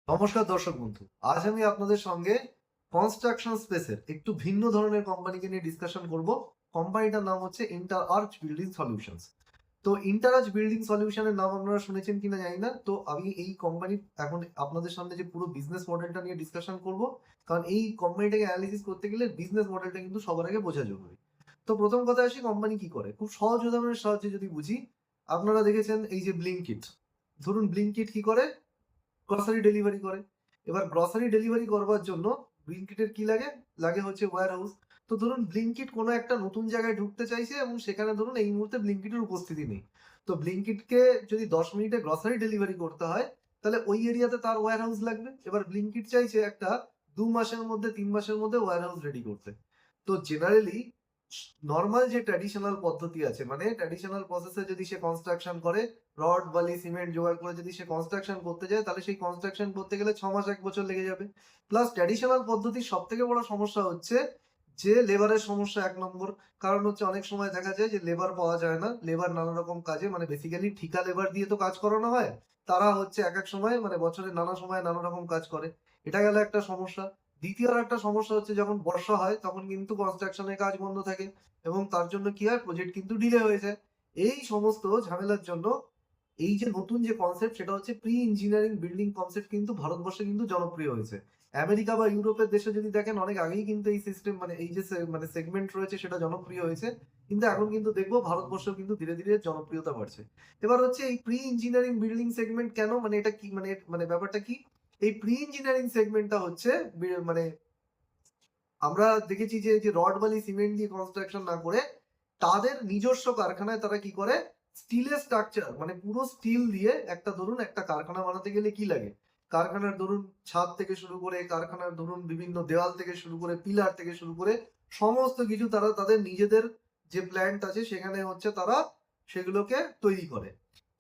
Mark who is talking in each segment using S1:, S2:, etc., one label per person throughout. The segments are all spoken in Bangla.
S1: নমস্কার দর্শক বন্ধু, আজ আমি আপনাদের সঙ্গে কনস্ট্রাকশন স্পেসের একটু ভিন্ন ধরনের কোম্পানিকে নিয়ে ডিসকাশন করব। কোম্পানিটার নাম হচ্ছে ইন্টার আর্চ বিল্ডিং সলিউশনস। তো ইন্টার আর্চ বিল্ডিং সলিউশনের নাম আপনারা শুনেছেন কিনা জানি না। তো আমি এই কোম্পানির এখন আপনাদের সামনে যে পুরো বিজনেস মডেলটা নিয়ে ডিসকাশন করব, কারণ এই কোম্পানিটাকে অ্যানালিসিস করতে গেলে বিজনেস মডেলটা কিন্তু সবার আগে বোঝা জরুরি। তো প্রথম কথা আসি, কোম্পানি কি করে খুব সহজ উদাহরণের সাহায্যে যদি বুঝি, আপনারা দেখেছেন এই যে ব্লিঙ্কিট। ধরুন ব্লিঙ্কিট কি করে, গ্রসারি ডেলিভারি করে। এবার গ্রসারি ডেলিভারি করবার জন্য ব্লিঙ্কিটের কি লাগে, লাগে হচ্ছে ওয়্যার হাউস। তো ধরুন ব্লিঙ্কিট কোনো একটা নতুন জায়গায় ঢুকতে চাইছে এবং সেখানে ধরুন এই মুহূর্তে ব্লিঙ্কিটের উপস্থিতি নেই। তো ব্লিঙ্কিটকে যদি 10 মিনিটে গ্রসারি ডেলিভারি করতে হয়, তাহলে ওই এরিয়াতে তার ওয়্যার হাউস লাগবে। এবার ব্লিঙ্কিট চাইছে একটা 2 মাসের মধ্যে 3 মাসের মধ্যে ওয়্যার হাউস রেডি করতে। তো জেনারেলি নর্মাল যে ট্র্যাডিশনাল পদ্ধতি আছে, মানে ট্র্যাডিশনাল প্রসেসে যদি সে কনস্ট্রাকশন করে, রড বালি সিমেন্ট জোগাড় করে যদি সে কনস্ট্রাকশন করতে যায়, তাহলে সেই কনস্ট্রাকশন করতে গেলে 6 মাস 1 বছর লেগে যাবে। প্লাস ট্র্যাডিশনাল পদ্ধতির সব থেকে বড় সমস্যা হচ্ছে যে লেবারের সমস্যা 1 নম্বর। কারণ হচ্ছে অনেক সময় দেখা যায় যে লেবার পাওয়া যায় না। লেবার নানা রকম কাজে, মানে বেসিক্যালি ঠিকা লেবার দিয়ে তো কাজ করানো হয়। তারা হচ্ছে এক এক সময়, মানে বছরের নানা সময় নানা রকম কাজ করে। এটা গেল একটা সমস্যা। দ্বিতীয় আর একটা সমস্যা হচ্ছে, যখন বর্ষা হয় তখন কিন্তু কনস্ট্রাকশনের কাজ বন্ধ থাকে এবং তার জন্য কি হয়, প্রজেক্ট কিন্তু ডিলে হয়ে যায়। এই সমস্ত ঝামেলার জন্য এই যে নতুন যে কনসেপ্ট, সেটা হচ্ছে প্রি ইঞ্জিনিয়ারিং বিল্ডিং কনসেপ্ট, কিন্তু ভারতবর্ষে কিন্তু জনপ্রিয় হয়েছে। আমেরিকা বা ইউরোপের দেশে যদি দেখেন, অনেক আগেই কিন্তু এই সিস্টেম, মানে এই যে মানে সেগমেন্ট রয়েছে সেটা জনপ্রিয় হয়েছে। কিন্তু এখন কিন্তু দেখবো ভারতবর্ষেও কিন্তু ধীরে ধীরে জনপ্রিয়তা বাড়ছে। এবার হচ্ছে এই প্রি ইঞ্জিনিয়ারিং বিল্ডিং সেগমেন্ট কেন, মানে এটা কি, মানে মানে ব্যাপারটা কি। এই প্রি ইঞ্জিনিয়ারিং সেগমেন্টটা হচ্ছে মানে আমরা দেখেছি যে যে রড বালি সিমেন্ট দিয়ে কনস্ট্রাকশন না করে তাদের নিজস্ব কারখানায় তারা কি করে, স্টিলের স্ট্রাকচার, মানে পুরো স্টিল দিয়ে একটা, ধরুন একটা কারখানা বানাতে গেলে কি লাগে, কারখানার ধরুন ছাদ থেকে শুরু করে, কারখানার ধরুন বিভিন্ন দেওয়াল থেকে শুরু করে, পিলার থেকে শুরু করে সমস্ত কিছু তারা তাদের নিজেদের যে প্ল্যান্ট আছে সেখানে হচ্ছে তারা সেগুলোকে তৈরি করে।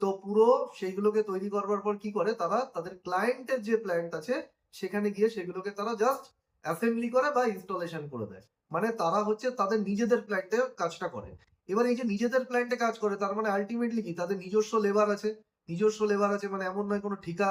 S1: তো পুরো সেইগুলোকে তৈরি করবার পর কি করে, তারা তাদের ক্লায়েন্টের যে প্ল্যান্ট আছে সেখানে গিয়ে সেগুলোকে তারা জাস্ট অ্যাসেম্বলি করে বা ইনস্টলেশন করে দেয়। মানে তারা হচ্ছে তাদের নিজেদের প্ল্যান্টে কাজটা করে। এবার এই যে নিজেদের প্ল্যান্টে কাজ করে, তার মানে আলটিমেটলি কি, তাদের নিজস্ব লেবার আছে। নিজস্ব লেবার আছে মানে এমন নয় কোনো ঠিকা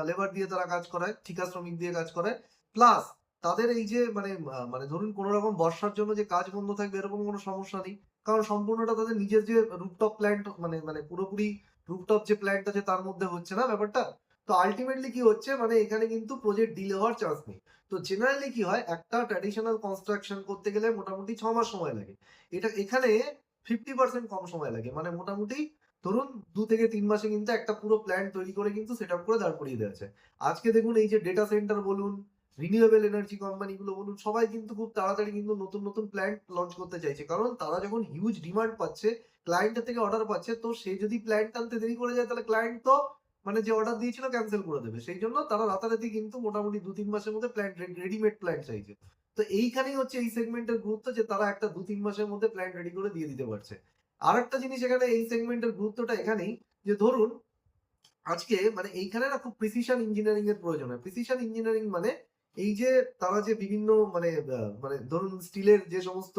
S1: লেবার দিয়ে তারা কাজ করায়, ঠিকা শ্রমিক দিয়ে কাজ করায়। প্লাস তাদের এই যে মানে মানে ধরুন কোনো রকম বর্ষার জন্য যে কাজ বন্ধ থাকবে এরকম কোনো সমস্যা নেই। কারণ সম্পূর্ণটা তাদের নিজের যে রুফটপ প্ল্যান্ট, মানে মানে পুরোপুরি রুফটপ যে প্ল্যান্ট আছে তার মধ্যে হচ্ছে না ব্যাপারটা। তো আলটিমেটলি কি হচ্ছে, মানে এখানে কিন্তু প্রজেক্ট ডিলে হওয়ার চান্স নেই। তো জেনারেলি কি হয়, একটা ট্র্যাডিশনাল কনস্ট্রাকশন করতে গেলে মোটামুটি 6 মাস সময় লাগে। এটা এখানে 50% কম সময় লাগে, মানে মোটামুটি ধরুন 2 থেকে 3 মাসে কিন্তু একটা পুরো প্ল্যান তৈরি করে কিন্তু সেট আপ করে দাঁড় করিয়ে দেওয়া যায়। আজকে দেখুন এই যে ডেটা সেন্টার বলুন, রিনিউয়েবল এনার্জি কোম্পানিগুলো বলুন, সবাই কিন্তু খুব তাড়াতাড়ি কিন্তু নতুন নতুন প্ল্যান্ট লঞ্চ করতে চাইছে, কারণ তারা যখন হিউজ ডিমান্ড পাচ্ছে, ক্লায়েন্টের থেকে অর্ডার পাচ্ছে, তো সে যদি প্ল্যান্ট আনতে দেরি করে যায় তাহলে ক্লায়েন্ট তো মানে যে অর্ডার দিয়েছিল ক্যান্সেল করে দেবে। সেই জন্য তারা রাতারাতি কিন্তু মোটামুটি 2-3 মাসের মধ্যে প্ল্যান্ট, রেডিমেড প্ল্যান্ট চাইছে। তো এইখানেই হচ্ছে এই সেগমেন্টের গুরুত্ব, যে তারা একটা 2-3 মাসের মধ্যে প্ল্যান্ট রেডি করে দিয়ে দিতে পারছে। আর একটা জিনিস এখানে এই সেগমেন্টের গুরুত্বটা এখানেই, যে ধরুন আজকে মানে এইখানে না খুব প্রিসিশন ইঞ্জিনিয়ারিং এর প্রয়োজন হয়। প্রিসিশন ইঞ্জিনিয়ারিং মানে এই যে তারা যে বিভিন্ন মানে মানে ধরুন স্টিলের যে সমস্ত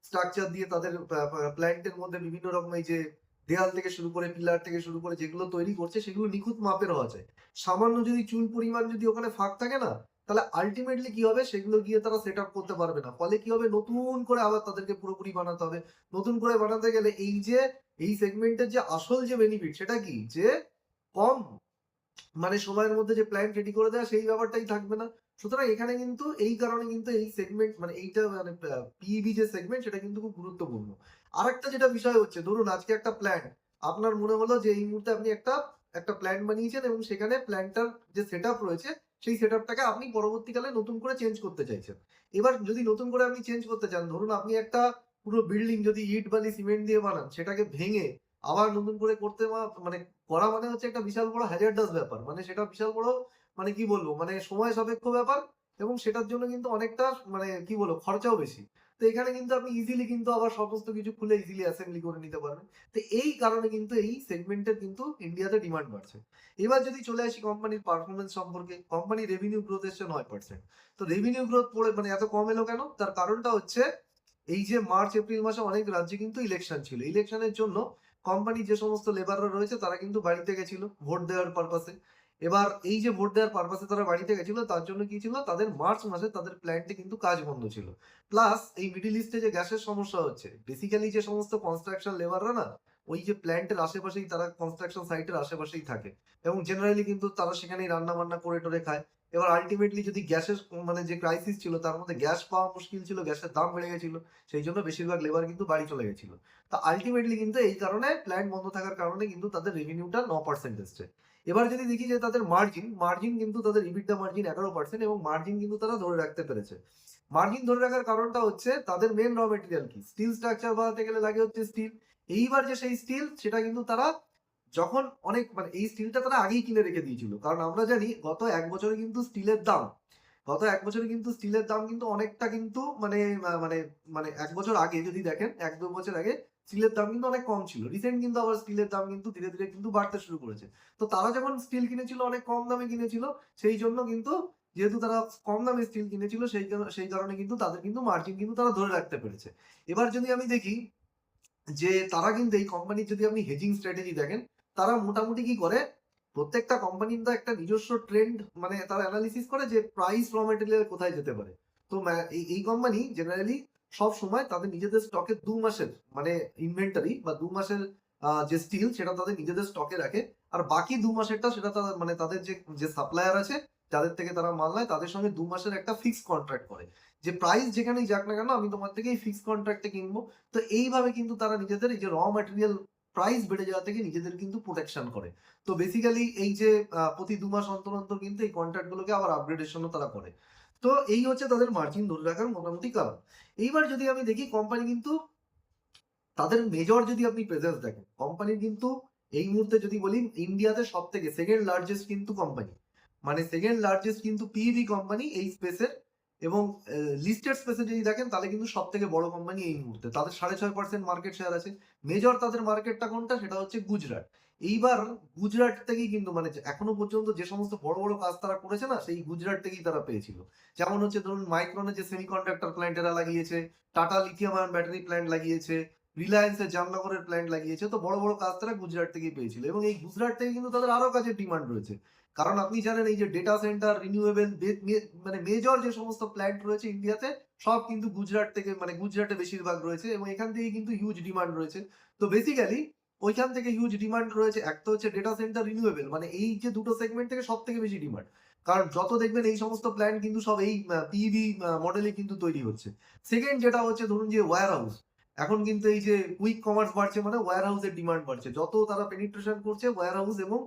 S1: স্ট্রাকচার দিয়ে তাদের প্ল্যান্টের মধ্যে বিভিন্ন রকম এই যে দেয়াল থেকে শুরু করে, পিলার থেকে শুরু করে যেগুলো তৈরি করছে সেগুলো নিখুঁত মাপের হওয়া চাই। সামান্য যদি চুল পরিমাণ যদি ওখানে ফাঁক থাকে না, তাহলে আলটিমেটলি কি হবে, সেগুলো গিয়ে তারা সেট আপ করতে পারবে না। ফলে কি হবে, নতুন করে আবার তাদেরকে পুরোপুরি বানাতে হবে। নতুন করে বানাতে গেলে এই যে এই সেগমেন্টের যে আসল যে বেনিফিট, সেটা কি, যে কম মানে সময়ের মধ্যে যে প্ল্যান রেডি করে দেওয়া, সেই ব্যাপারটাই থাকবে না। সুতরাং এখানে কিন্তু এই কারণে কিন্তু এই সেগমেন্ট, মানে এইটা মানে পিইবি যে সেগমেন্ট, সেটা কিন্তু খুব গুরুত্বপূর্ণ। আরেকটা যেটা বিষয় হচ্ছে, ধরুন আজকে একটা প্ল্যান, আপনার মনে হলো যে এই মুহূর্তে আপনি একটা একটা প্ল্যান বানিয়েছেন এবং সেখানে প্ল্যানটার যে সেট আপ রয়েছে সেই সেট আপটাকে আপনি পরবর্তীকালে নতুন করে চেঞ্জ করতে চাইছেন। এবার যদি নতুন করে আপনি চেঞ্জ করতে চান, ধরুন আপনি একটা পুরো বিল্ডিং যদি ইট বালি সিমেন্ট দিয়ে বানান, সেটাকে ভেঙে আবার নতুন করে করতে মানে করা মানে হচ্ছে একটা বিশাল বড় হ্যাজার্ডাস ব্যাপার। মানে সেটা বিশাল বড়, মানে কি বলবো, মানে সময় সাপেক্ষ ব্যাপার এবং সেটার জন্য কিন্তু অনেকটা মানে কি বলবো খরচাও বেশি। তো এখানে কিন্তু আপনি ইজিলি কিন্তু আবার সমস্ত কিছু খুলে ইজিলি অ্যাসেম্বলি করে নিতে পারবেন। তো এই কারণে কিন্তু এই সেগমেন্টের কিন্তু ইন্ডিয়াতে ডিমান্ড বাড়ছে। এবার যদি চলে আসি কোম্পানির পারফরমেন্স সম্পর্কে, কোম্পানির রেভিনিউ গ্রোথ এসছে 9%। তো রেভিনিউ গ্রোথ পড়ে মানে এত কম এলো কেন, তার কারণটা হচ্ছে এই যে মার্চ এপ্রিল মাসে অনেক রাজ্যে কিন্তু ইলেকশন ছিল। ইলেকশনের জন্য কোম্পানি যে সমস্ত লেবাররা রয়েছে তারা কিন্তু বাড়িতে গেছিল ভোট দেওয়ার পারপাসে। এবার এই যে ভোট দেওয়ার পারপাসে তারা বাড়িতে গেছিল, তার জন্য কি ছিল, তাদের মার্চ মাসে তাদের প্ল্যান্টে কিন্তু কাজ বন্ধ ছিল। প্লাস এই মিডিল ইস্টে যে গ্যাসের সমস্যা হচ্ছে, বেসিক্যালি যে সমস্ত কনস্ট্রাকশন লেবাররা না ওই যে প্ল্যান্টের আশেপাশেই, তারা কনস্ট্রাকশন সাইটের আশেপাশেই থাকে এবং জেনারেলি কিন্তু তারা সেখানেই রান্না বান্না করে টোরে খায়। এবার আলটিমেটলি যদি গ্যাসের মানে যে ক্রাইসিস ছিল, তার মধ্যে গ্যাস পাওয়া মুশকিল ছিল, গ্যাসের দাম বেড়ে গেছিল, সেই জন্য বেশিরভাগ লেবার কিন্তু বাড়ি চলে গেছিল। তা আলটিমেটলি কিন্তু এই কারণে প্ল্যান্ট বন্ধ থাকার কারণে কিন্তু তাদের রেভিনিউটা 9% এসছে। এবার যদি দেখি যে তাদের মার্জিন কিন্তু তাদের ইবিটডা মার্জিন 11% এবং মার্জিন কিন্তু তারা ধরে রাখতে পেরেছে। মার্জিন ধরে রাখার কারণটা হচ্ছে তাদের মেন র মেটেরিয়াল কি, স্টিল স্ট্রাকচার বানাতে গেলে লাগে হচ্ছে স্টিল। এইবার যে সেই স্টিল, সেটা কিন্তু তারা যখন অনেক মানে এই স্টিলটা তারা আগেই কিনে রেখে দিয়েছিল, কারণ আমরা জানি গত এক বছরে কিন্তু স্টিলের দাম কিন্তু অনেকটা কিন্তু মানে মানে এক বছর আগে যদি দেখেন, এক দু বছর আগে স্টিলের দাম কিন্তু অনেক কম ছিল। রিসেন্ট কিন্তু আবার স্টিলের দাম কিন্তু ধীরে ধীরে কিন্তু বাড়তে শুরু করেছে। তো তারা যখন স্টিল কিনেছিল অনেক কম দামে কিনেছিল, সেই জন্য কিন্তু যেহেতু তারা কম দামে স্টিল কিনেছিল, সেই কারণে কিন্তু তাদের কিন্তু মার্জিন কিন্তু তারা ধরে রাখতে পেরেছে। এবার যদি আমি দেখি যে তারা কিন্তু এই কোম্পানির যদি আপনি হেজিং স্ট্র্যাটেজি দেখেন, তারা মোটামুটি কি করে, প্রত্যেকটা কোম্পানির তো একটা নিজস্ব ট্রেন্ড মানে তারা অ্যানালিসিস করে যে প্রাইস র মেটেরিয়াল কোথায় যেতে পারে। তো এই কোম্পানি জেনারেলি সব সময় তাদের নিজেদের স্টকে 2 মাসের মানে ইনভেন্টারি বা 2 মাসের যে স্টিল, সেটা তাদের নিজেদের স্টকে রাখে। আর বাকি 2 মাসেরটা সেটা তাদের মানে তাদের যে যে সাপ্লায়ার আছে, যাদের থেকে তারা মাল নেয়, তাদের সঙ্গে 2 মাসের একটা ফিক্স কন্ট্রাক্ট করে যে প্রাইস যেখানেই যাক না কেন, আমি তোমার থেকে এই ফিক্স কন্ট্রাক্টে কিনবো। তো এইভাবে কিন্তু তারা নিজেদের এই যে র ম্যাটেরিয়াল প্রাইস বেড়ে যাওয়া থেকে নিজেদের কিন্তু প্রোটেকশন করে। তো বেসিক্যালি এই যে প্রতি 2 মাস অন্তর অন্তর কিন্তু এই কন্ট্রাক্ট গুলোকে আবার আপগ্রেডেশনও তারা করে। তো এই হচ্ছে তাদের মার্জিন ধরে রাখার মোটামুটি কারণ। এইবার যদি আমি দেখি কোম্পানি কিন্তু তাদের মেজর যদি আপনি প্রেজেন্স দেখেন, কোম্পানির কিন্তু এই মুহূর্তে যদি বলি ইন্ডিয়াতে সব থেকে সেকেন্ড লার্জেস্ট কিন্তু কোম্পানি, মানে সেকেন্ড লার্জেস্ট কিন্তু পিইবি কোম্পানি এই স্পেসের। এবং লিস্টেড স্পেসে যদি দেখেন তাহলে কিন্তু সব থেকে বড় কোম্পানি এই মুহূর্তে, তাদের 6.5% মার্কেট শেয়ার আছে। মেজর তাদের মার্কেটটা কোনটা, সেটা হচ্ছে গুজরাট। এইবার গুজরাট থেকেই কিন্তু মানে এখনো পর্যন্ত যে সমস্ত বড় বড় কাজ তারা করেছে না, সেই গুজরাট থেকেই তারা পেয়েছিল। যেমন হচ্ছে ধরুন মাইক্রনের যে সেমিকন্ডাক্টর প্ল্যান্ট এরা লাগিয়েছে, tata lithium ion battery plant লাগিয়েছে, রিলায়েন্সের জামনগরের প্ল্যান্ট লাগিয়েছে। তো বড় বড় কাজ তারা গুজরাট থেকেই পেয়েছিল এবং এই গুজরাট থেকে কিন্তু তাদের আরো কাজের ডিমান্ড রয়েছে। কারণ আপনি জানেন এই যে ডেটা সেন্টার, রিনিউয়েবল মানে মেজর যে সমস্ত প্ল্যান্ট রয়েছে ইন্ডিয়াতে, সব কিন্তু গুজরাট থেকে মানে গুজরাটে বেশিরভাগ রয়েছে এবং এখান থেকে কিন্তু হিউজ ডিমান্ড রয়েছে। তো বেসিক্যালি ওইখান থেকে হিউজ ডিমান্ড রয়েছে। একটা হচ্ছে ডেটা সেন্টার, রিনিউয়েবল, মানে এই যে দুটো সেগমেন্ট থেকে সব থেকে বেশি ডিমান্ড। কারণ যত দেখবেন এই সমস্ত প্ল্যান্ট কিন্তু সব এই পিইবি মডেলে কিন্তু তৈরি হচ্ছে। সেকেন্ড যেটা হচ্ছে ধরুন যে ওয়্যার হাউস, এখন কিন্তু এই যে কুইক কমার্স বাড়ছে, মানে ওয়্যার হাউসের ডিমান্ড বাড়ছে। যত তারা পেনিট্রেশন করছে ওয়্যার হাউস এবং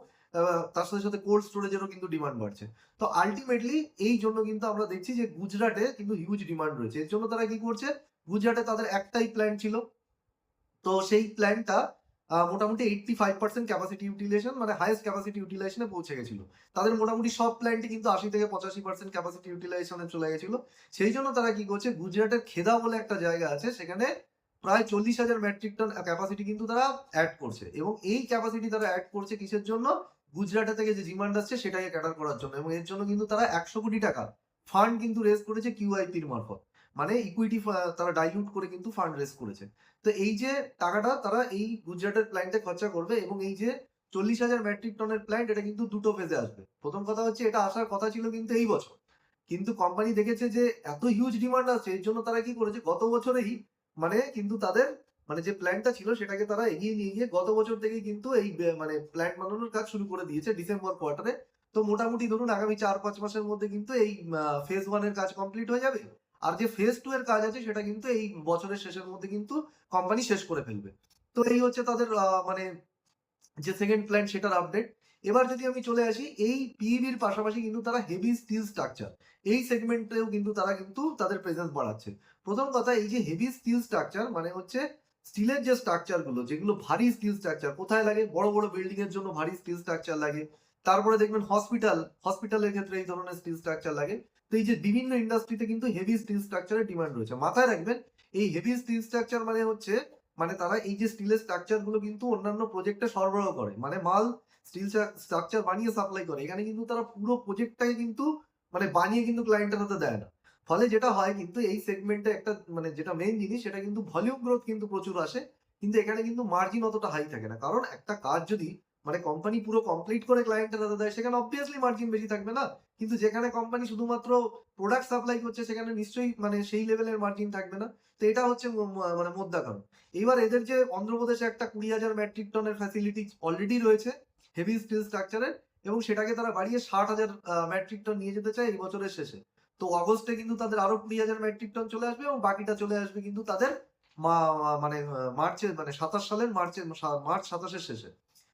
S1: তার সাথে সাথে কোল্ড স্টোরেজেরও কিন্তু ডিমান্ড বাড়ছে। তো আলটিমেটলি এই জন্য কিন্তু আমরা দেখছি যে গুজরাটে কিন্তু হিউজ ডিমান্ড রয়েছে। এর জন্য তারা কি করছে, গুজরাটে তাদের একটাই প্ল্যান্ট ছিল, তো সেই প্ল্যান্টটা মোটামুটি 85% ক্যাপাসিটি ইউটিলাইজেশন মানে হাইয়েস্ট ক্যাপাসিটি ইউটিলাইজেশনে পৌঁছে গেছিল। তাদের মোটামুটি সব প্ল্যান্টই কিন্তু 80 থেকে 85% ক্যাপাসিটি ইউটিলাইজেশনে চলে গেছিল। সেই জন্য তারা কি করছে, গুজরাটের খেদা বলে একটা জায়গা আছে, সেখানে প্রায় 40,000 মেট্রিক টন ক্যাপাসিটি কিন্তু তারা অ্যাড করছে। এবং এই ক্যাপাসিটি তারা অ্যাড করছে কিসের জন্য, গুজরাটে থেকে যে ডিমান্ড আসছে সেটাকে ক্যাটার করার জন্য। এবং এর জন্য কিন্তু তারা 100 কোটি টাকা ফান্ড কিন্তু রেজ করেছে কিউআইপির মারফত, মানে ইকুইটি তারা ডাইলিউট করে কিন্তু ফান্ড রেজ করেছে। তো এই যে টাকাটা তারা এই গুজরাটের প্ল্যান্টে খরচা করবে এবং এই যে 40,000 মেট্রিক টনের প্ল্যান্ট, এটা কিন্তু দুটো ফেজে আসবে। প্রথম কথা হচ্ছে এটা আসার কথা ছিল কিন্তু এই বছর, কিন্তু কোম্পানি দেখেছে যে এত হিউজ ডিমান্ড আছে, এর জন্য তারা কি করেছে, গত বছরেই মানে কিন্তু তাদের মানে যে প্ল্যানটা ছিল সেটাকে তারা এগিয়ে নিয়ে গিয়ে গত বছর থেকেই কিন্তু এই মানে প্ল্যান্ট বানানোর কাজ শুরু করে দিয়েছে ডিসেম্বর কোয়ার্টারে। তো মোটামুটি ধরুন আগামী 4-5 মাসের মধ্যে কিন্তু এই ফেজ 1 এর কাজ কমপ্লিট হয়ে যাবে। আর যে ফেজ 2 এর কাজ আছে সেটা কিন্তু এই বছরের শেষের মধ্যে কিন্তু কোম্পানি শেষ করে ফেলবে। তো এই হচ্ছে তাদের মানে যে সেকেন্ড প্ল্যান্ট সেটার আপডেট। এবার যদি আমি চলে আসি এই পিইবির পাশাপাশি কিন্তু তারা হেভি স্টিল স্ট্রাকচার এই সেগমেন্টেও কিন্তু তারা কিন্তু তাদের প্রেজেন্স বাড়াচ্ছে। প্রথম কথা, এই যে হেভি স্টিল স্ট্রাকচার মানে হচ্ছে স্টিলের যে স্ট্রাকচার গুলো, যেগুলো ভারী স্টিল স্ট্রাকচার কোথায় লাগে, বড় বড় বিল্ডিং এর জন্য ভারী স্টিল স্ট্রাকচার লাগে। তারপরে দেখবেন হসপিটালের ক্ষেত্রে এই ধরনের স্টিল স্ট্রাকচার লাগে। তো এই যে বিভিন্ন ইন্ডাস্ট্রিতে কিন্তু হেভি স্টিল স্ট্রাকচারের ডিমান্ড রয়েছে। মাথায় রাখবেন এই হেভি স্টিল স্ট্রাকচার মানে হচ্ছে মানে তারা এই যে স্টিলের স্ট্রাকচার গুলো কিন্তু অন্যান্য প্রজেক্টে সরবরাহ করে, মানে মাল স্টিল স্ট্রাকচার বানিয়ে সাপ্লাই করে। এখানে কিন্তু তারা পুরো প্রজেক্টটাই কিন্তু মানে বানিয়ে কিন্তু ক্লায়েন্টের হাতে দেয় না। ফলে যেটা হয় কিন্তু এই সেগমেন্টে একটা মানে যেটা মেইন জিনিস, সেটা কিন্তু ভলিউম গ্রোথ কিন্তু প্রচুর আসে, কিন্তু এখানে কিন্তু মার্জিন অতটা হাই থাকে না। কারণ একটা কাজ যদি মানে কোম্পানি পুরো কমপ্লিট করে ক্লায়েন্টের হাতে দেয়, সেখানে অবভিয়াসলি মার্জিন বেশি থাকবে না। কিন্তু যেখানে কোম্পানি শুধুমাত্র প্রোডাক্ট সাপ্লাই করছে সেখানে নিশ্চয়ই মানে সেই লেভেলের মার্জিন থাকবে না। তো এটা হচ্ছে মানে মোদ্দা কারণ। এইবার এদের যে অন্ধ্রপ্রদেশে একটা 20,000 মেট্রিক টনের ফ্যাসিলিটি অলরেডি রয়েছে হেভি স্টিল স্ট্রাকচারের, এবং সেটাকে তারা বাড়িয়ে 60,000 মেট্রিক টন নিয়ে যেতে চায় এই বছরের শেষে। তো অগস্টে কিন্তু তাদের আরো 20,000 মেট্রিক টন চলে আসবে, এবং বাকিটা চলে আসবে কিন্তু তাদের মানে মার্চের মানে 27 সালের মার্চ 27-এর শেষে,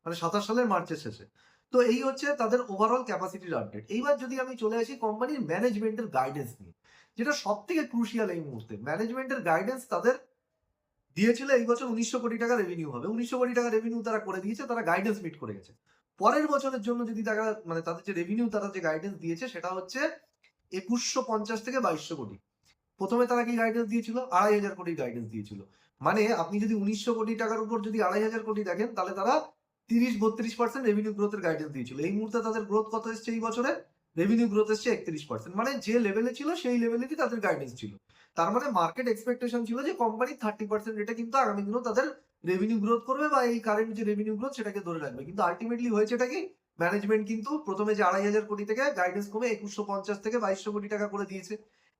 S1: মানে 27 সালের মার্চের শেষে। তো এই হচ্ছে তাদের ওভারঅল ক্যাপাসিটির আপডেট। এইবার যদি আমি চলে আসি কোম্পানির ম্যানেজমেন্টের গাইডেন্স নিয়ে, যেটা সব থেকে ক্রুশিয়াল এই মুহূর্তে। ম্যানেজমেন্টের গাইডেন্স তাদের দিয়েছিল এই বছর 1900 কোটি টাকা রেভিনিউ হবে, 1900 কোটি টাকা রেভিনিউ তারা করে দিয়েছে, তারা গাইডেন্স মিট করে গেছে। পরের বছরের জন্য যদি তারা মানে তাদের যে রেভিনিউ তারা যে গাইডেন্স দিয়েছে সেটা হচ্ছে 2150 থেকে 2200 কোটি। প্রথমে তারা কি গাইডেন্স দিয়েছিল? 2500 কোটির গাইডেন্স দিয়েছিল। মানে আপনি যদি 1900 কোটি টাকার উপর যদি 2500 কোটি দেখেন, তাহলে তারা 30-32% রেভিনিউ গ্রোথের গাইডেন্স দিয়েছিল। এই মুহূর্তে তাদের গ্রোথ কত এসছে এই বছরে? রেভিনিউ গ্রোথ এসছে 31%। মানে যে লেভেলে ছিল সেই লেভেলেরই তাদের গাইডেন্স ছিল। তার মানে মার্কেট এক্সপেকটেশন ছিল যে কোম্পানি 30% রেটে কিন্তু আগামী দিনেও তাদের রেভিনিউ গ্রোথ করবে, বা এই কারেন্ট যে রেভিনিউ গ্রোথ সেটাকে ধরে রাখবে। কিন্তু আলটিমেটলি হয়েছেটা কি? ম্যানেজমেন্ট কিন্তু প্রথমে যে 2500 কোটি থেকে গাইডেন্স কমে 2150 থেকে 2200 কোটি টাকা করে দিয়েছে।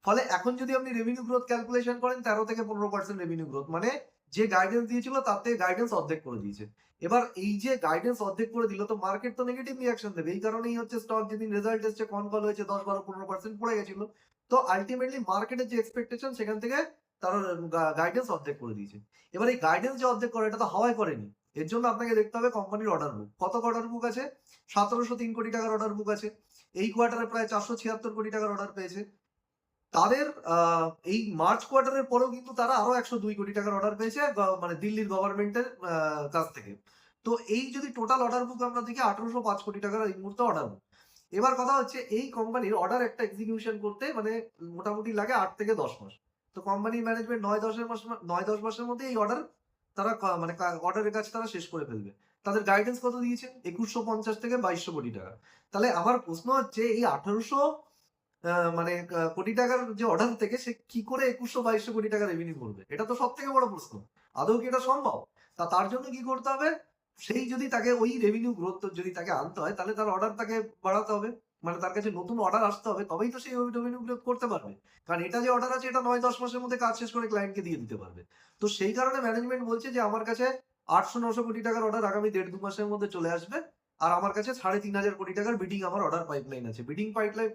S1: ফলে এখন যদি আপনি রেভিনিউ গ্রোথ ক্যালকুলেশন করেন 13 থেকে 15% রেভিনিউ গ্রোথ, মানে যে গাইডেন্স দিয়েছিল তার থেকে গাইডেন্স অর্ধেক করে দিয়েছে। এবার এই যে গাইডেন্স অর্ধেক করে দিল, তো মার্কেট তো নেগেটিভ রিয়াকশন দেবে। এই কারণেই হচ্ছে স্টক যেদিন রেজাল্ট এসছে কনকল হয়েছে 10-12-15% পড়ে গেছিল। তো আলটিমেটলি মার্কেটের যে এক্সপেকটেশন সেখান থেকে তারা গাইডেন্স অর্ধেক করে দিয়েছে। এবার এই গাইডেন্স যে অর্ধেক করে এটা তো হাওয়ায় করেনি। এর জন্য আপনাকে দেখতে হবে কোম্পানির অর্ডার বুক। কত অর্ডার বুক আছে? 1703 কোটি টাকার অর্ডার বুক আছে। এই কোয়ার্টারে প্রায় 476 কোটি টাকার অর্ডার পেয়েছে। তাদের এই মার্চ কোয়ার্টারের পরেও কিন্তু তারা আরো 102 কোটি টাকার অর্ডার পেয়েছে মানে দিল্লির গভর্নমেন্টের কাছ থেকে। তো এই যদি টোটাল অর্ডার বুক আমরা দেখি 1805 কোটি টাকার এই মুহূর্তে অর্ডার বুক। এবার কথা হচ্ছে এই কোম্পানির অর্ডার একটা এক্সিকিউশন করতে মানে মোটামুটি লাগে 8 থেকে 10 মাস। তো কোম্পানি ম্যানেজমেন্ট 9-10 মাসের মধ্যে এই অর্ডার তারা মানে অর্ডারের কাজ তারা শেষ করে ফেলবে। তাদের গাইডেন্স কত দিয়েছে? 2150 থেকে 2200 কোটি টাকা। তাহলে আমার প্রশ্ন হচ্ছে এই 1800 মানে কোটি টাকার যে অর্ডার থেকে সে কি করে 2100-2200 কোটি টাকা রেভিনিউ করবে? এটা তো সব থেকে বড় প্রশ্ন। আদৌ কি এটা সম্ভব? তার জন্য কি করতে হবে? সেই যদি তাকে ওই রেভিনিউ গ্রোথ যদি তাকে আনতে হয়, তাহলে তার অর্ডার তাকে বাড়াতে হবে। মানে তার কাছে নতুন অর্ডার আসতে হবে, তবেই তো সেই রেভিনিউ গ্রোথ করতে পারবে। কারণ এটা যে অর্ডার আছে এটা 9-10 মাসের মধ্যে কাজ শেষ করে ক্লায়েন্টকে দিয়ে দিতে পারবে। তো সেই কারণে ম্যানেজমেন্ট বলছে যে আমার কাছে 800-900 কোটি টাকার অর্ডার আগামী 1.5-2 মাসের মধ্যে চলে আসবে। আর আমার কাছে 3,500 কোটি টাকার বিডিং আমার অর্ডার পাইপলাইন আছে। বিডিং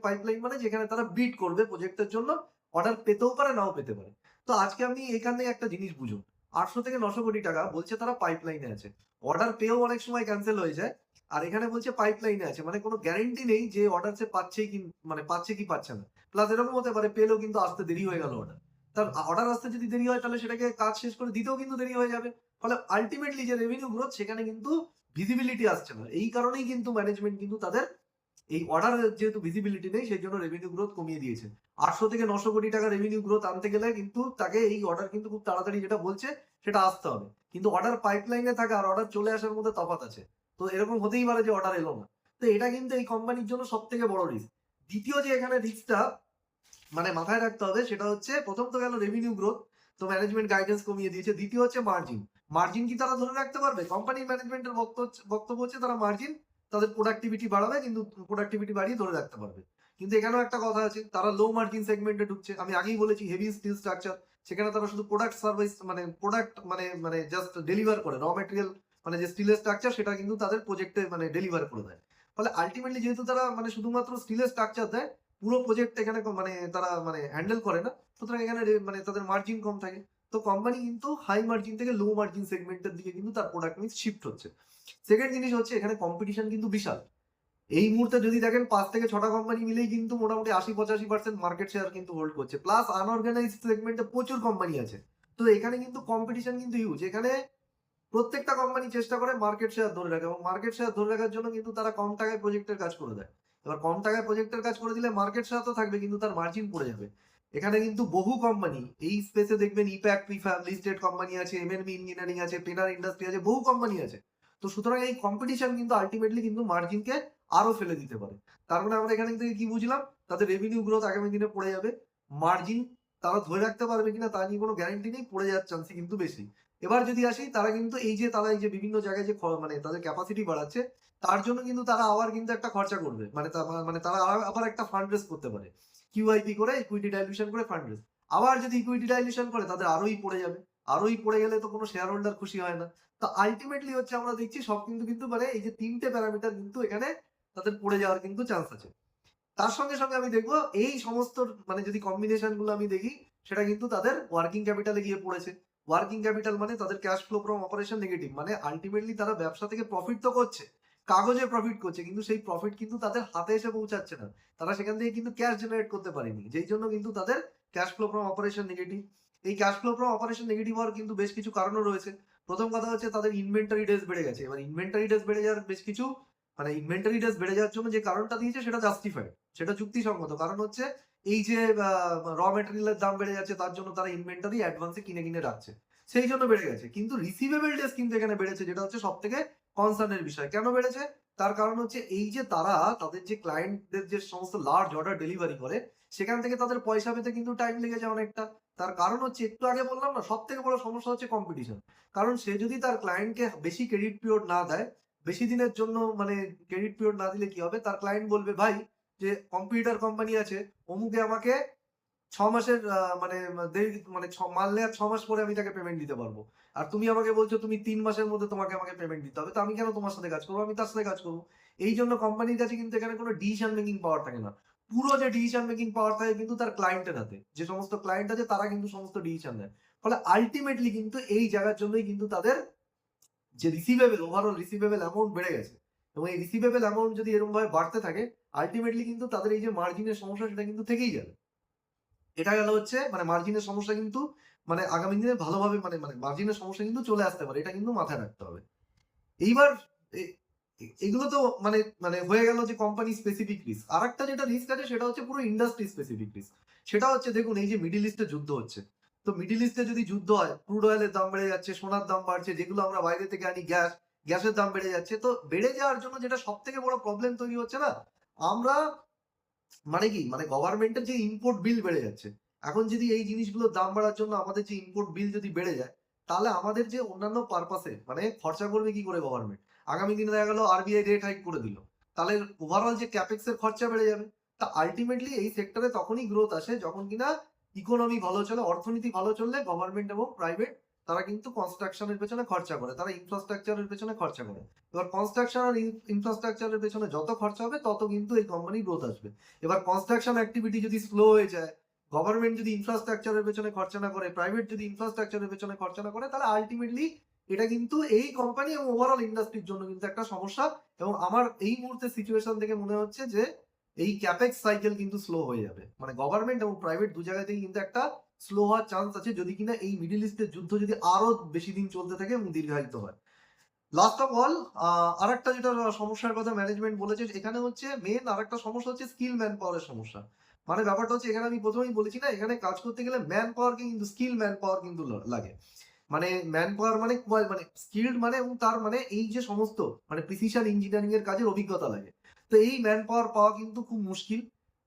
S1: পাইপলাইন মানে যেখানে তারা বিড করবে প্রজেক্টের জন্য, অর্ডার পেতেও পারে নাও পেতে পারে। তো আজকে আপনি এখানে একটা জিনিস বুঝুন, 800 থেকে 900 কোটি টাকা বলছে তারা পাইপলাইনে আছে। অর্ডার পেয়েও অনেক সময় ক্যান্সেল হয়ে যায়। আর এখানে বলছে পাইপলাইনে আছে, মানে কোনো গ্যারান্টি নেই যে অর্ডার সে পাচ্ছে কি মানে পাচ্ছে কি পাচ্ছে না। প্লাস এরকম হতে পারে পেলেও কিন্তু আসতে দেরি হয়ে গেল অর্ডার। তার অর্ডার আসতে যদি দেরি হয় তাহলে সেটাকে কাজ শেষ করে দিতেও কিন্তু দেরি হয়ে যাবে। ফলে আলটিমেটলি যে রেভিনিউ গ্রোথ সেখানে কিন্তু ভিজিবিলিটি আসছে না। এই কারণেই কিন্তু ম্যানেজমেন্ট কিন্তু তাদের এই অর্ডার যেহেতু ভিজিবিলিটি নেই সেই জন্য রেভিনিউ গ্রোথ কমিয়ে দিয়েছে। 800 থেকে 900 কোটি টাকা রেভিনিউ গ্রোথ আনতে গেলে কিন্তু তাকে এই অর্ডার কিন্তু খুব তাড়াতাড়ি যেটা বলছে সেটা আসতে হবে। কিন্তু অর্ডার পাইপলাইনে থাকা আর অর্ডার চলে আসার মধ্যে তফাৎ আছে। তো এরকম হতেই পারে যে অর্ডার এলো না। তো এটা কিন্তু এই কোম্পানির জন্য সব থেকে বড় রিস্ক। দ্বিতীয় যে এখানে রিস্কটা মানে মাথায় রাখতে হবে সেটা হচ্ছে, প্রথম তো গেল রেভিনিউ গ্রোথ, তো ম্যানেজমেন্ট গাইডেন্স কমিয়ে দিয়েছে। দ্বিতীয় হচ্ছে মার্জিন। মার্জিন কি তারা ধরে রাখতে পারবে? কোম্পানি ম্যানেজমেন্টের বক্তব্য হচ্ছে তারা মার্জিন তাদের প্রোডাক্টিভিটি বাড়াবে, কিন্তু প্রোডাক্টিভিটি বাড়িয়ে ধরে রাখতে পারবে। কিন্তু এখানেও একটা কথা আছে, তারা লো মার্জিন সেগমেন্টে ঢুকছে। আমি আগেই বলেছি হেভি স্টিল স্ট্রাকচার, সেখানে তারা শুধু প্রোডাক্ট সার্ভিস মানে প্রোডাক্ট মানে জাস্ট ডেলিভার করে র মেটেরিয়াল, মানে যে স্টিলের স্ট্রাকচার সেটা কিন্তু তাদের প্রজেক্টে মানে ডেলিভার করে দেয়। ফলে আলটিমেটলি যেহেতু তারা মানে শুধুমাত্র স্টিলের স্ট্রাকচার দেয়, পুরো প্রজেক্ট এখানে মানে তারা মানে হ্যান্ডেল করে না, সুতরাং এখানে মানে তাদের মার্জিন কম থাকে। তো কোম্পানি কিন্তু হাই মার্জিন থেকে লো মার্জিন সেগমেন্টের দিকে কিন্তু তার প্রোডাক্ট মিক্স শিফট হচ্ছে। সেকেন্ড জিনিস হচ্ছে এখানে কম্পিটিশন কিন্তু বিশাল। এই মুহূর্তে যদি দেখেন 5 থেকে 6টা কোম্পানি মিলেই কিন্তু মোটামুটি 80-85% মার্কেট শেয়ার কিন্তু হোল্ড করছে। প্লাস আনঅর্গানাইজড সেগমেন্টে প্রচুর কোম্পানি আছে। তো এখানে কিন্তু কম্পিটিশন কিন্তু হিউজ। এখানে প্রত্যেকটা কোম্পানি চেষ্টা করে মার্কেট শেয়ার ধরে রাখে, এবং মার্কেট শেয়ার ধরে রাখার জন্য কিন্তু তারা কম টাকায় প্রজেক্টের কাজ করে দেয়। এবার কম টাকায় প্রজেক্টের কাজ করে দিলে মার্কেট শেয়ার তো থাকবে, কিন্তু তার মার্জিন পড়ে যাবে। এখানে কিন্তু বহু কোম্পানি এই স্পেসে দেখবেন, ইপ্যাক প্রিফ্যাব লিস্টেড কোম্পানি আছে, এমএনবি ইঞ্জিনিয়ারিং আছে, পেনার ইন্ডাস্ট্রি আছে, বহু কোম্পানি আছে। তো সুতরাং এই কম্পিটিশন কিন্তু আলটিমেটলি কিন্তু মার্জিনকে আরো ফেলে দিতে পারে। তার মানে আমরা এখানে থেকে কি বুঝলাম? তাদের রেভিনিউ গ্রোথ আগামী দিনে পড়ে যাবে। মার্জিন তারা ধরে রাখতে পারবে কিনা তা নিয়ে কোনো গ্যারান্টি নেই, পড়ে যাওয়ার চান্সই কিন্তু বেশি। এবার যদি আসি, তারা কিন্তু এই যে বিভিন্ন জায়গায় যে মানে তাদের ক্যাপাসিটি বাড়াচ্ছে, তার জন্য কিন্তু তারা আবার কিন্তু একটা খরচা করবে, মানে তারা আবার একটা ফান্ড রেজ করতে পারে, কিউআইপি করে, ইকুইটি ডাইলিউশন করে ফান্ড রেজ। আবার যদি ইকুইটি ডাইলিউশন করে তাদের আরোই পড়ে যাবে, আরোই পড়ে গেলে তো কোনো শেয়ার হোল্ডার খুশি হয় না। তো আলটিমেটলি হচ্ছে আমরা দেখছি সব কিন্তু মানে এই যে 3টে প্যারামিটার কিন্তু এখানে তাদের পড়ে যাওয়ার কিন্তু চান্স আছে। তার সঙ্গে সঙ্গে আমি দেখবো এই সমস্ত মানে যদি কম্বিনেশন গুলো আমি দেখি, সেটা কিন্তু তাদের ওয়ার্কিং ক্যাপিটালে গিয়ে পড়েছে। ওয়ার্কিং ক্যাপিটাল মানে তাদের cash flow from operation negative, মানে আলটিমেটলি তারা ব্যবসা থেকে প্রফিট তো করছে, কাগজে প্রফিট করছে, কিন্তু সেই প্রফিট কিন্তু তাদের হাতে এসে পৌঁছাচ্ছে না, তারা সেখান থেকে কিন্তু ক্যাশ জেনারেট করতে পারেনি, যেই জন্য কিন্তু তাদের cash flow from operation negative. এই cash flow from operation negative হওয়ার কিন্তু বেশ কিছু কারণও রয়েছে। প্রথম কথা হচ্ছে তাদের ইনভেন্টরি ডেজ বেড়ে গেছে। এবার ইনভেন্টরি ডেজ বেড়ে যাওয়ার বেশ কিছু মানে ইনভেন্টরি ডেজ বেড়ে যাওয়ার জন্য যে কারণটা দিয়েছে সেটা জাস্টিফাইড, সেটা যুক্তিসঙ্গত। কারণ হচ্ছে এই যে র মেটেরিয়ালের দাম বেড়ে যাচ্ছে, তার জন্য তারা ইনভেন্টরি অ্যাডভান্সে কিনে কিনে রাখছে, সেই জন্য বেড়ে গেছে। কিন্তু রিসিভেবল ডেজ কিন্তু এখানে বেড়েছে, যেটা হচ্ছে সব থেকে কনসার্নের বিষয়। কেন বেড়েছে? তার কারণ হচ্ছে এই যে তারা তাদের যে ক্লায়েন্টদের যে সমস্ত লার্জ অর্ডার ডেলিভারি করে, সেখান থেকে তাদের পয়সা পেতে কিন্তু টাইম লেগে যায় অনেকটা। তার কারণ হচ্ছে একটু আগে বললাম না, সব থেকে বড় সমস্যা হচ্ছে কম্পিটিশন। কারণ সে যদি তার ক্লায়েন্টকে বেশি ক্রেডিট পিরিয়ড না দেয়, বেশি দিনের জন্য মানে ক্রেডিট পিরিয়ড না দিলে কি হবে, তার ক্লায়েন্ট বলবে ভাই যে কম্পিউটার কোম্পানি আছে, অমুকে আমাকে 6 মাসের মানে দেরি, মানে মাল নেওয়ার 6 মাস পরে আমি তাকে পেমেন্ট দিতে পারবো, আর তুমি আমাকে বলছো তুমি 3 মাসের মধ্যে আমাকে পেমেন্ট দিতে হবে, তো আমি কেন তোমার সাথে কাজ করবো, আমি তার সাথে কাজ করবো। এই জন্য কোম্পানির কাছে কিন্তু এখানে কোনো ডিসিশন মেকিং পাওয়ার থাকে না। পুরো যে ডিসিশন মেকিং পাওয়ার থাকে কিন্তু তার ক্লায়েন্টের হাতে, যে সমস্ত ক্লায়েন্ট আছে তারা কিন্তু সমস্ত ডিসিশন নেয়। ফলে আলটিমেটলি কিন্তু এই জায়গার জন্যই কিন্তু তাদের যে রিসিভেবল, ওভারঅল রিসিভেবল অ্যামাউন্ট বেড়ে গেছে। এবং এই রিসিভেবল অ্যামাউন্ট যদি এরকম ভাবে বাড়তে থাকে, আলটিমেটলি কিন্তু তাদের এই যে মার্জিনের সমস্যা, সেটা কিন্তু থেকেই যাবে। এটা গেল হচ্ছে মানে মার্জিনের সমস্যা, কিন্তু মানে আগামী দিনে ভালোভাবে মানে মানে মার্জিনের সমস্যা কিন্তু চলে আসতে পারে, এটা কিন্তু মাথায় রাখতে হবে। এইবার এগুলো তো মানে মানে হয়ে গেল যে কোম্পানি স্পেসিফিক রিস্ক। আর একটা যেটা রিস্ক আছে সেটা হচ্ছে পুরো ইন্ডাস্ট্রি স্পেসিফিক রিস্ক। সেটা হচ্ছে দেখুন, এই যে মিডিল ইস্টে যুদ্ধ হচ্ছে, তো মিডিল ইস্টে যদি যুদ্ধ হয়, ক্রুড অয়েলের দাম বেড়ে যাচ্ছে, সোনার দাম বাড়ছে, যেগুলো আমরা বাইরে থেকে আনি, গ্যাসের দাম বেড়ে যাচ্ছে। তো বেড়ে যাওয়ার জন্য যেটা সব থেকে বড় প্রবলেম তৈরি হচ্ছে না, আমরা মানে কি মানে গভর্নমেন্টের যে ইম্পোর্ট বিল বেড়ে যাচ্ছে। এখন যদি এই জিনিসগুলোর দাম বাড়ার জন্য আমাদের যে ইম্পোর্ট বিল যদি বেড়ে যায়, তাহলে আমাদের যে অন্যান্য পারপাসে মানে খরচা করবে কি করে গভর্নমেন্ট? আগামী দিনে দেখা গেল আরবিআই রেট হাইক করে দিল, তাহলে ওভারঅল যে ক্যাপেক্স এর খরচা বেড়ে যাবে। তা আলটিমেটলি এই সেক্টরে তখনই গ্রোথ আসে যখন কিনা ইকোনমি ভালো চলে, অর্থনীতি ভালো চললে গভর্নমেন্ট এবং প্রাইভেট তারা কিন্তু কনস্ট্রাকশনের পেছনে খরচা করে, তারা ইনফ্রাস্ট্রাকচারের পেছনে খরচা করে। এবার কনস্ট্রাকশন আর ইনফ্রাস্ট্রাকচারের পেছনে যত খরচা হবে, তত কিন্তু এই কোম্পানি গ্রোথ আসবে। এবার কনস্ট্রাকশন অ্যাক্টিভিটি যদি স্লো হয়ে যায়, গভর্নমেন্ট যদি ইনফ্রাস্ট্রাকচারের পেছনে খরচা না করে, প্রাইভেট যদি ইনফ্রাস্ট্রাকচারের পেছনে খরচা না করে, তাহলে আলটিমেটলি এটা কিন্তু এই কোম্পানি এবং ওভারঅল ইন্ডাস্ট্রির জন্য কিন্তু একটা সমস্যা। এবং আমার এই মুহূর্তে সিচুয়েশন থেকে মনে হচ্ছে যে এই ক্যাপেক্স সাইকেল কিন্তু স্লো হয়ে যাবে, মানে গভর্নমেন্ট এবং প্রাইভেট দু জায়গাতেই কিন্তু একটা স্লো হওয়ার চান্স আছে, যদি কিনা এই মিডিল ইস্টের যুদ্ধ যদি আরো বেশি দিন চলতে থাকে এবং দীর্ঘায়িত হয়। লাস্ট অফ অল আরেকটা যেটা সমস্যার কথা ম্যানেজমেন্ট বলেছে, এখানে হচ্ছে মেন আরেকটা সমস্যা হচ্ছে স্কিল ম্যান পাওয়ারের সমস্যা। মানে ব্যাপারটা হচ্ছে, এখানে আমি প্রথমেই বলেছি না, এখানে কাজ করতে গেলে ম্যান পাওয়ারকে কিন্তু স্কিল ম্যান পাওয়ার কিন্তু লাগে। মানে ম্যান পাওয়ার মানে মানে স্কিল্ড মানে, এবং তার মানে এই যে সমস্ত মানে প্রিসিশন ইঞ্জিনিয়ারিং এর কাজের অভিজ্ঞতা লাগে। তো এই ম্যান পাওয়ার পাওয়া কিন্তু খুব মুশকিল।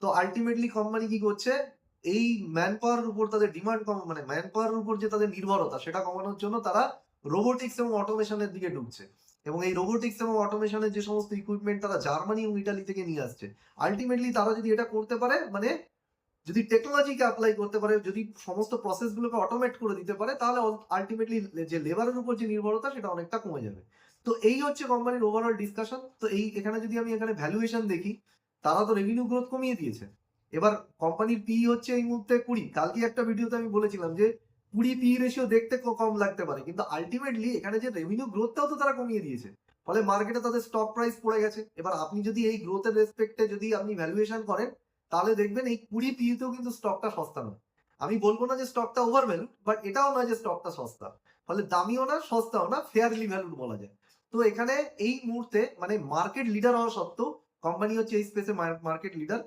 S1: তো আলটিমেটলি কোম্পানি কি করছে, এই ম্যান পাওয়ারের উপর তাদের ডিমান্ড কম, মানে ম্যান পাওয়ারের উপর যে তাদের নির্ভরতা, সেটা কমানোর জন্য তারা রোবোটিক্স এবং অটোমেশনের দিকে ঢুকছে। এবং এই রোবোটিক্স এবং অটোমেশনের যে সমস্ত ইকুইপমেন্ট তারা জার্মানি এবং ইটালি থেকে নিয়ে আসছে, আলটিমেটলি তারা যদি এটা করতে পারে, মানে যদি টেকনোলজিকে অ্যাপ্লাই করতে পারে, যদি সমস্ত প্রসেস গুলোকে অটোমেট করে দিতে পারে, তাহলে আলটিমেটলি যে লেবারের উপর যে নির্ভরতা, সেটা অনেকটা কমে যাবে। তো এই হচ্ছে কোম্পানির ওভারঅল ডিসকাশন। তো এই এখানে যদি আমি এখানে ভ্যালুয়েশন দেখি, তারা তো রেভিনিউ গ্রোথ কমিয়ে দিয়েছে। এবার কোম্পানির পি হচ্ছে এই মুহূর্তে 20। কালকে একটা ভিডিওতে আমি বলেছিলাম যে 20 পি রেশিও দেখতে কম লাগতে পারে, কিন্তু আলটিমেটলি এখানে যে রেভিনিউ গ্রোথটাও তো তারা কমিয়ে দিয়েছে, ফলে মার্কেটে তাদের স্টক প্রাইস পড়ে গেছে। এবার আপনি যদি এই গ্রোথের রেসপেক্টে যদি আপনি ভ্যালুয়েশন করেন, তাহলে দেখবেন এই 20 পিতেও কিন্তু স্টকটা সস্তা নয়। আমি বলবো না যে স্টকটা ওভার ভ্যালু, বাট এটাও নয় যে স্টকটা সস্তা। ফলে দামিও না, সস্তাও না, ফেয়ারলি ভ্যালুড বলা যায়। তো এখানে এই মুহূর্তে মানে মার্কেট লিডার হওয়া সত্ত্বেও, কোম্পানি হচ্ছে এই স্পেসে মার্কেট লিডার,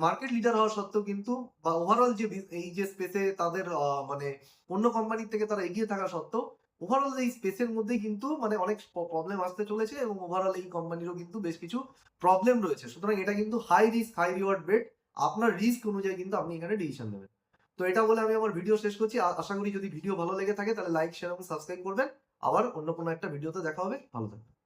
S1: মার্কেট লিডার হওয়া সত্ত্বেও কিন্তু, বা ওভারঅল যে এই যে স্পেসে তাদের মানে অন্য কোম্পানির থেকে তারা এগিয়ে থাকা সত্ত্বেও, ওভারঅল এই স্পেসের মধ্যেই কিন্তু মানে অনেক প্রবলেম আসতে চলেছে, এবং ওভারঅল এই কোম্পানিরও কিন্তু বেশ কিছু প্রবলেম রয়েছে। সুতরাং এটা কিন্তু high risk high reward bet, আপনার রিস্ক অনুযায়ী কিন্তু আপনি এখানে ডিসিশন নেবেন। তো এটা বলে আমি আমার ভিডিও শেষ করছি। আশা করি যদি ভিডিও ভালো লেগে থাকে তাহলে লাইক, শেয়ার এবং সাবস্ক্রাইব করবেন। আবার অন্য কোনো একটা ভিডিওতে দেখা হবে। ভালো থাকবেন।